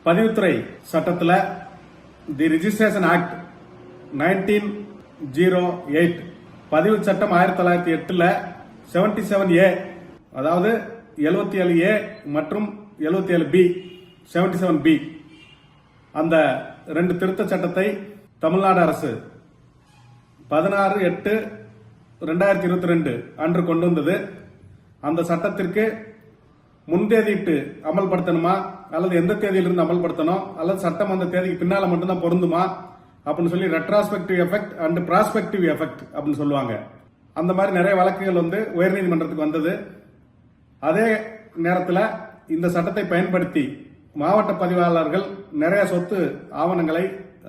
பதிவுத்துறை சட்டத்தில் தி registration act 1908 பதிவு சட்டம் 1908 77A அதாவது 77A மற்றும் 77B 77B அந்த ரெண்டு திருத்த சட்டத்தை தமிழ்நாடு அரசு 16/8/2022 அன்று கொண்டு வந்தது. அந்த சட்டத்திற்கு முன்தேதிட்டு அமல்படுத்தணுமா அல்லது எந்த தேதியிலிருந்து அமல்படுத்தணும் அல்லது சட்டம் அந்த தேதிக்கு பின்னால மட்டும்தான் பொருந்துமா அப்படின்னு சொல்லி retrospective effect and prospective effect அப்படின்னு சொல்லுவாங்க. அந்த மாதிரி நிறைய வழக்குகள் உயர்நீதிமன்றத்துக்கு வந்தது. அதே நேரத்தில் இந்த சட்டத்தை பயன்படுத்தி மாவட்ட பதிவாளர்கள் நிறைய சொத்து ஆவணங்களை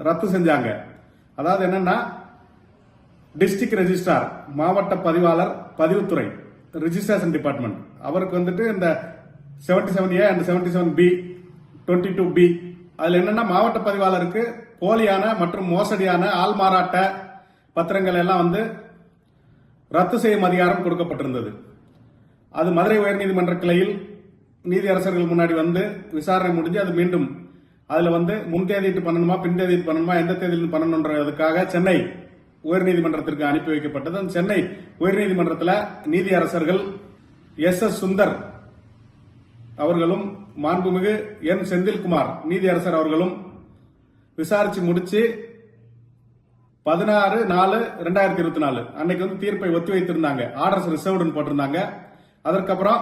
ரத்து செஞ்சாங்க. அதாவது என்னன்னா டிஸ்ட்ரிக்ட் ரெஜிஸ்ட்ரார் மாவட்ட பதிவாளர் பதிவுத்துறை ரிஜிஸ்ட்ரேஷன் டிபார்ட்மெண்ட் அவருக்கு இந்த 77A அண்ட் 77B 22B அதுல என்னன்னா மாவட்ட பதிவாளருக்கு போலியான மற்றும் மோசடியான ஆள்மாறாட்ட பத்திரங்கள் எல்லாம் ரத்து செய்யும் அதிகாரம் கொடுக்கப்பட்டிருந்தது. அது மதுரை உயர்நீதிமன்ற கிளையில் நீதியரசர்கள் முன்னாடி விசாரணை முடிஞ்சு அது மீண்டும் அதுல முன்தேதிட்டு பண்ணணுமா பின்தேதிட்டு பண்ணணுமா எந்த தேதியில் பண்ணணுன்றதுக்காக சென்னை உயர்நீதிமன்றத்திற்கு அனுப்பி வைக்கப்பட்டது. அந்த சென்னை உயர்நீதிமன்றத்தில் நீதியரசர்கள் எஸ் சுந்தர் அவர்களும் மாண்புமிகு என் செந்தில்குமார் நீதியரசர் அவர்களும் விசாரிச்சு முடிச்சு 16/4/2024 அன்னைக்கு தீர்ப்பை ஒத்தி வைத்திருந்தாங்க. ஆர்டர்ஸ் ரிசர்வ்டு போட்டிருந்தாங்க. அதற்கப்புறம்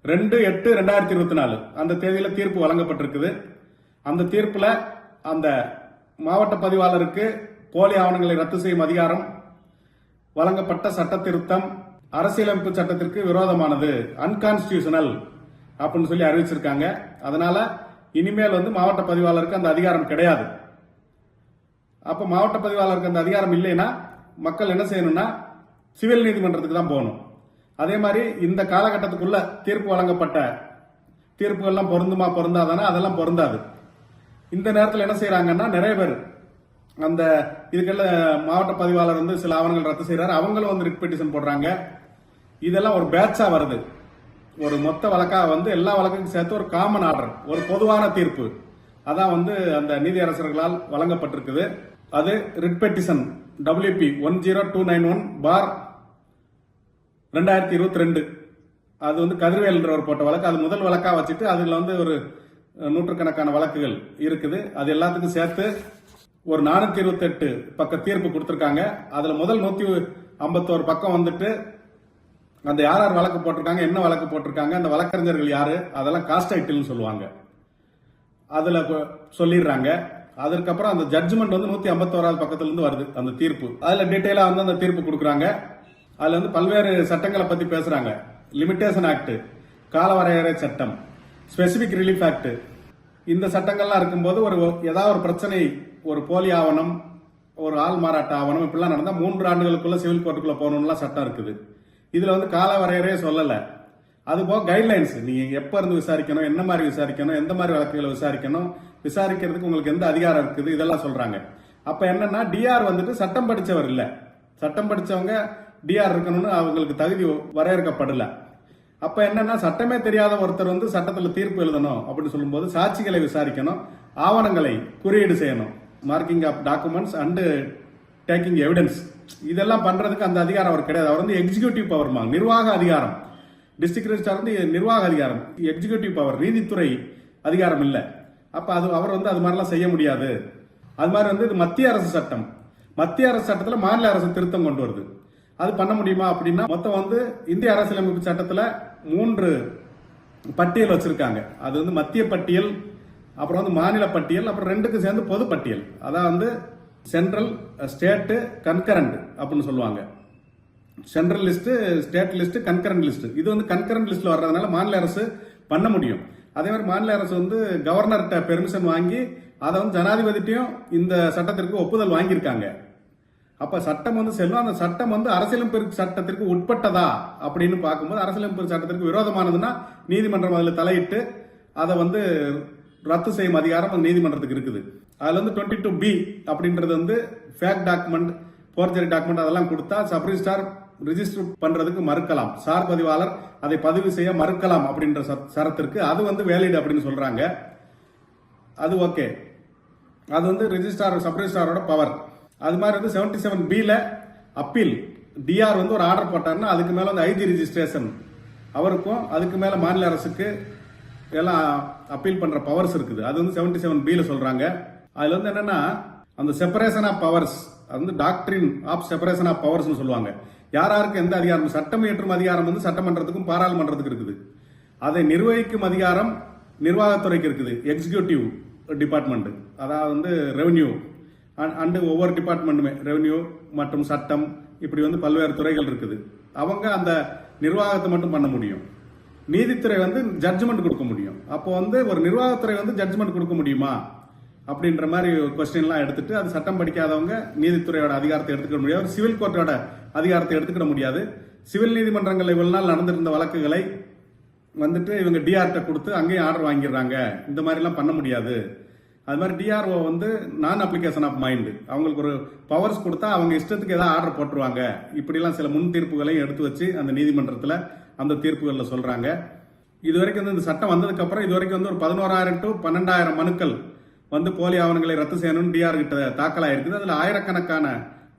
2/8/2024 அந்த தேதியில தீர்ப்பு வழங்கப்பட்டிருக்குது. அந்த தீர்ப்புல அந்த மாவட்ட பதிவாளருக்கு போலி ஆவணங்களை ரத்து செய்யும் அதிகாரம் வழங்கப்பட்ட சட்ட திருத்தம் அரசியலமைப்பு சட்டத்திற்கு விரோதமானது, அன்கான்ஸ்டிடியூஷனல் அப்படின்னு சொல்லி அறிவிச்சிருக்காங்க. அதனால இனிமேல் மாவட்ட பதிவாளருக்கு அந்த அதிகாரம் கிடையாது. அப்ப மாவட்ட பதிவாளருக்கு அந்த அதிகாரம் இல்லைன்னா மக்கள் என்ன செய்யணும்னா சிவில் நீதிமன்றத்துக்கு தான் போகணும். அதே மாதிரி இந்த காலகட்டத்துக்குள்ள தீர்ப்பு வழங்கப்பட்ட தீர்ப்புகள்லாம் பொருந்துமா பொருந்தாதானா அதெல்லாம் பொருந்தாது. இந்த நேரத்தில் என்ன செய்யறாங்கன்னா நிறைய பேர் அந்த இதுக்கெல்லாம் மாவட்ட பதிவாளர் சில ஆவணங்கள் ரத்து செய்யறாரு, அவங்களும் ரிட் பெட்டிஷன் போடுறாங்க. இதெல்லாம் ஒரு பேட்சா வருது. ஒரு மொத்த வழக்கா எல்லா வழக்குக்கும் சேர்த்து ஒரு காமன் ஆர்டர், ஒரு பொதுவான தீர்ப்பு அதான் அந்த நீதியரசர்களால் வழங்கப்பட்டிருக்குது. அது ரிட் பெட்டிஷன் WP 10291/2022 அது கதிர்வேல் என்றவர் போட்ட வழக்கு. அது முதல் வழக்கா வச்சுட்டு அதுல ஒரு நூற்றுக்கணக்கான வழக்குகள் இருக்குது. அது எல்லாத்துக்கும் சேர்த்து ஒரு 428 பக்க தீர்ப்பு கொடுத்திருக்காங்க. அதுல முதல் 151 பக்கம் அந்த யார் வழக்கு போட்டிருக்காங்க, என்ன வழக்கு போட்டிருக்காங்க, அந்த வழக்கறிஞர்கள் யாரு, அதெல்லாம் காஸ்ட் ஐட்டில்னு சொல்லுவாங்க. அதுல சொல்லிடுறாங்க. அதுக்கப்புறம் அந்த ஜட்ஜ்மெண்ட் 151வது பக்கத்துல இருந்து வருது அந்த தீர்ப்பு. அதுல டீடைலா அந்த தீர்ப்பு கொடுக்குறாங்க. அதுல பல்வேறு சட்டங்களை பத்தி பேசுறாங்க. லிமிடேஷன் ஆக்ட், காலவரையறை சட்டம், ஸ்பெசிபிக் ரிலீஃப் ஆக்ட், இந்த சட்டங்கள்லாம் இருக்கும்போது ஏதாவது ஒரு பிரச்சனை, ஒரு போலி ஆவணம், ஒரு ஆள் மாறாட்ட ஆவணம் இப்படிலாம் நடந்தா 3 ஆண்டுகளுக்குள்ள சிவில் கோர்ட்டுக்குள்ள போகணும்லாம் சட்டம் இருக்குது. இதுல கால வரையறையே சொல்லல. அது போக கைட்லைன்ஸ், நீங்க எப்ப இருந்து விசாரிக்கணும், என்ன மாதிரி விசாரிக்கணும், எந்த மாதிரி வழக்குகளை விசாரிக்கணும், விசாரிக்கிறதுக்கு உங்களுக்கு எந்த அதிகாரம் இருக்குது, இதெல்லாம் சொல்றாங்க. அப்ப என்னன்னா டிஆர் சட்டம் படிச்சவர் இல்ல, சட்டம் படிச்சவங்க டிஆர் இருக்கணும்னு அவங்களுக்கு தகுதி வரையறுக்கப்படல. அப்ப என்னன்னா சட்டமே தெரியாத ஒருத்தர் சட்டத்துல தீர்ப்பு எழுதணும் அப்படின்னு சொல்லும்போது சாட்சிகளை விசாரிக்கணும், ஆவணங்களை குறியீடு செய்யணும், marking of documents and taking evidence, இதெல்லாம் பண்றதுக்கு அந்த அதிகாரம் அவர் கிடையாது. அவர் எக்ஸிகியூட்டிவ் பவர், நிர்வாக அதிகாரம். டிஸ்ட்ரிக்ட் ரெஜிஸ்ட்ரார் நிர்வாக அதிகாரம், எக்ஸிகியூட்டிவ் பவர், நீதித்துறை அதிகாரம் இல்ல. அப்ப அவர் அது மாதிரிலாம் செய்ய முடியாது. அது மாதிரி இது மத்திய அரசு சட்டம். மத்திய அரசு சட்டத்துல மாநில அரசு திருத்தம் கொண்டு வருது. அது பண்ண முடியுமா அப்படின்னா மொத்தம் இந்திய அரசியலமைப்பு சட்டத்துல 3 பட்டியல் வச்சிருக்காங்க. அது மத்திய பட்டியல், அப்புறம் மாநில பட்டியல், அப்புறம் 2க்கும் சேர்ந்து பொது பட்டியல். அதான் சென்ட்ரல், ஸ்டேட், கன்கரண்ட் அப்படின்னு சொல்லுவாங்க. Central list, state list, concurrent list. இது கன்கரண்ட் லிஸ்ட்ல வர்றதுனால மாநில அரசு பண்ண முடியும். அதே மாதிரி மாநில அரசு கவர்னர்கிட்ட பெர்மிஷன் வாங்கி அதை ஜனாதிபதிட்டையும் இந்த சட்டத்திற்கு ஒப்புதல் வாங்கியிருக்காங்க. அப்ப சட்டம் செல்லும். அந்த சட்டம் அரசியலமைப்பு சட்டத்திற்கு உட்பட்டதா அப்படின்னு பார்க்கும்போது அரசியலமைப்பு சட்டத்திற்கு விரோதமானதுன்னா நீதிமன்றம் அதில் தலையிட்டு அதை ரத்து செய்யும் அதிகாரம் நீதிமன்றத்துக்கு இருக்குது. அதுல 22B அப்படின்றது ஃபேக் டாக்குமெண்ட், போர்ஜரி டாக்குமெண்ட் அதெல்லாம் கொடுத்தா சப் ரிஜிஸ்ட்ரார் ரிஜிஸ்டர் பண்றதுக்கு மறுக்கலாம், சார் பதிவாளர் அதை பதிவு செய்ய மறுக்கலாம் அப்படின்ற சரத்திற்கு அது வேலிட் அப்படின்னு சொல்றாங்க. அது ஓகே, அது வந்து ரெஜிஸ்ட்ரார் சப் ரெஜிஸ்ட்ராரோட பவர். அது மாதிரி வந்து 77B அப்பீல் டிஆர் வந்து ஒரு ஆர்டர் போட்டாருன்னா அதுக்கு மேல வந்து ஐஜி ரெஜிஸ்ட்ரேஷன் அவருக்கும் அதுக்கு மேல மாநில அரசுக்கு எல்லாம் அப்பீல் பண்ற பவர்ஸ் இருக்குது. அது வந்து 77B சொல்றாங்க. அதுல வந்து என்னன்னா அந்த செப்பரேஷன் ஆஃப் பவர்ஸ், அது வந்து டாக்டரின் ஆஃப் செப்பரேஷன் ஆஃப் பவர்ஸ் சொல்லுவாங்க. யாராருக்கு எந்த அதிகாரம், சட்டம் இயற்றும் அதிகாரம் வந்து சட்டமன்றத்துக்கும் பாராளுமன்றத்துக்கு இருக்குது. அதை நிர்வகிக்கும் அதிகாரம் நிர்வாகத்துறைக்கு இருக்குது, எக்ஸிகியூட்டிவ் டிபார்ட்மெண்ட். அதாவது வந்து ரெவன்யூ அண்டு ஒவ்வொரு டிபார்ட்மெண்ட்டுமே ரெவன்யூ மற்றும் சட்டம் இப்படி வந்து பல்வேறு துறைகள் இருக்குது. அவங்க அந்த நிர்வாகத்தை மட்டும் பண்ண முடியும். நீதித்துறை வந்து ஜட்ஜ்மெண்ட் கொடுக்க முடியும். அப்போ வந்து ஒரு நிர்வாகத்துறை வந்து ஜட்ஜ்மெண்ட் கொடுக்க முடியுமா அப்படின்ற மாதிரி கொஸ்டின்லாம் எடுத்துட்டு அது சட்டம் படிக்காதவங்க நீதித்துறையோட அதிகாரத்தை எடுத்துக்க முடியாது, சிவில் கோர்ட்டோட அதிகாரத்தை எடுத்துக்கிட முடியாது. சிவில் நீதிமன்றங்கள் இவ்வளவு நாள் நடந்திருந்த வழக்குகளை வந்துட்டு இவங்க டிஆர்ட்ட கொடுத்து அங்கேயும் ஆர்டர் வாங்கிடுறாங்க. இந்த மாதிரிலாம் பண்ண முடியாது. அது மாதிரி டிஆர்ஓ வந்து நான் அப்ளிகேஷன் ஆஃப் மைண்ட், அவங்களுக்கு ஒரு பவர்ஸ் கொடுத்தா அவங்க இஷ்டத்துக்கு ஏதாவது ஆர்டர் போட்டுருவாங்க. இப்படிலாம் சில முன் தீர்ப்புகளையும் எடுத்து வச்சு அந்த நீதிமன்றத்தில் அந்த தீர்ப்புகளில் சொல்றாங்க. இது வரைக்கும் வந்து இந்த சட்டம் வந்ததுக்கு அப்புறம் இது வரைக்கும் வந்து ஒரு 11,000 to 12,000 மனுக்கள் வந்து போலி ஆவணங்களை ரத்து செய்யணும்னு டிஆர் கிட்ட தாக்கல் ஆயிருக்குது. அதுல ஆயிரக்கணக்கான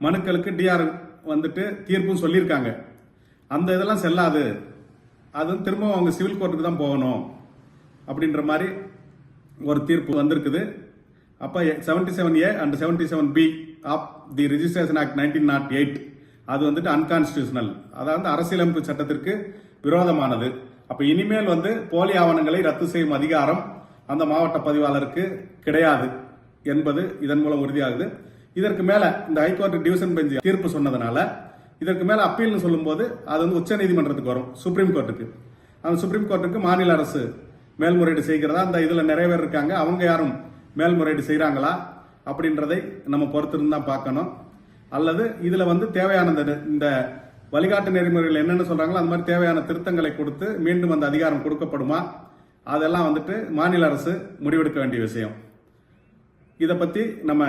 மனுக்களுக்கு டிஆர் வந்துட்டு தீர்ப்பும் சொல்லியிருக்காங்க. அந்த இதெல்லாம் செல்லாது, அது திரும்பவும் அவங்க சிவில் கோர்ட்டுக்கு தான் போகணும் அப்படின்ற மாதிரி ஒரு தீர்ப்பு வந்திருக்குது. அப்ப 77A and 77B of the registration act 1908 அது வந்துட்டு அன்கான்ஸ்டிடியூஷனல், அதாவது அரசியலமைப்பு சட்டத்திற்கு விரோதமானது. அப்ப இனிமேல் வந்து போலி ஆவணங்களை ரத்து செய்யும் அதிகாரம் அந்த மாவட்ட பதிவாளருக்கு கிடையாது என்பது இதன் மூலம் உறுதியாகுது. இதற்கு மேல இந்த ஹைகோர்ட் டிவிஷன் பெஞ்ச் தீர்ப்பு சொன்னதுனால இதற்கு மேல அப்பீல்னு சொல்லும்போது அது வந்து உச்ச நீதிமன்றத்துக்கு வரும், சுப்ரீம் கோர்ட்டுக்கு. அந்த சுப்ரீம் கோர்ட்டுக்கு மாநில அரசு மேல்முறையீடு செய்கிறதா அந்த இதுல நிறைய பேர் இருக்காங்க. அவங்க யாரும் மேல்முறையீடு செய்யறாங்களா அப்படின்றதை நம்ம பொறுத்திருந்து தான் பார்க்கணும். அல்லது இதுல வந்து தேவையான இந்த வழிகாட்டு நெறிமுறைகள் என்னென்ன சொல்றாங்களோ அந்த மாதிரி தேவையான திருத்தங்களை கொடுத்து மீண்டும் அந்த அதிகாரம் கொடுக்கப்படுமா, அதெல்லாம் வந்துட்டு மாநில அரசு முடிவெடுக்க வேண்டிய விஷயம். இதை பத்தி நம்ம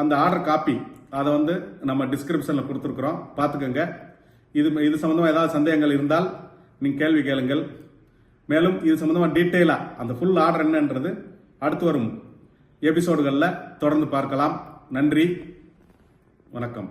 அந்த ஆர்டர் காப்பி அதை வந்து நம்ம டிஸ்கிரிப்ஷன்ல கொடுத்துருக்குறோம், பார்த்துக்கோங்க. இது சம்பந்தமா ஏதாவது சந்தேகங்கள் இருந்தால் நீங்க கேள்வி கேளுங்கள். மேலும் இது சம்பந்தமா டீட்டெயிலா அந்த ஃபுல் ஆர்டர் என்னன்றது அடுத்து வரும் எபிசோடுகளில் தொடர்ந்து பார்க்கலாம். நன்றி, வணக்கம்.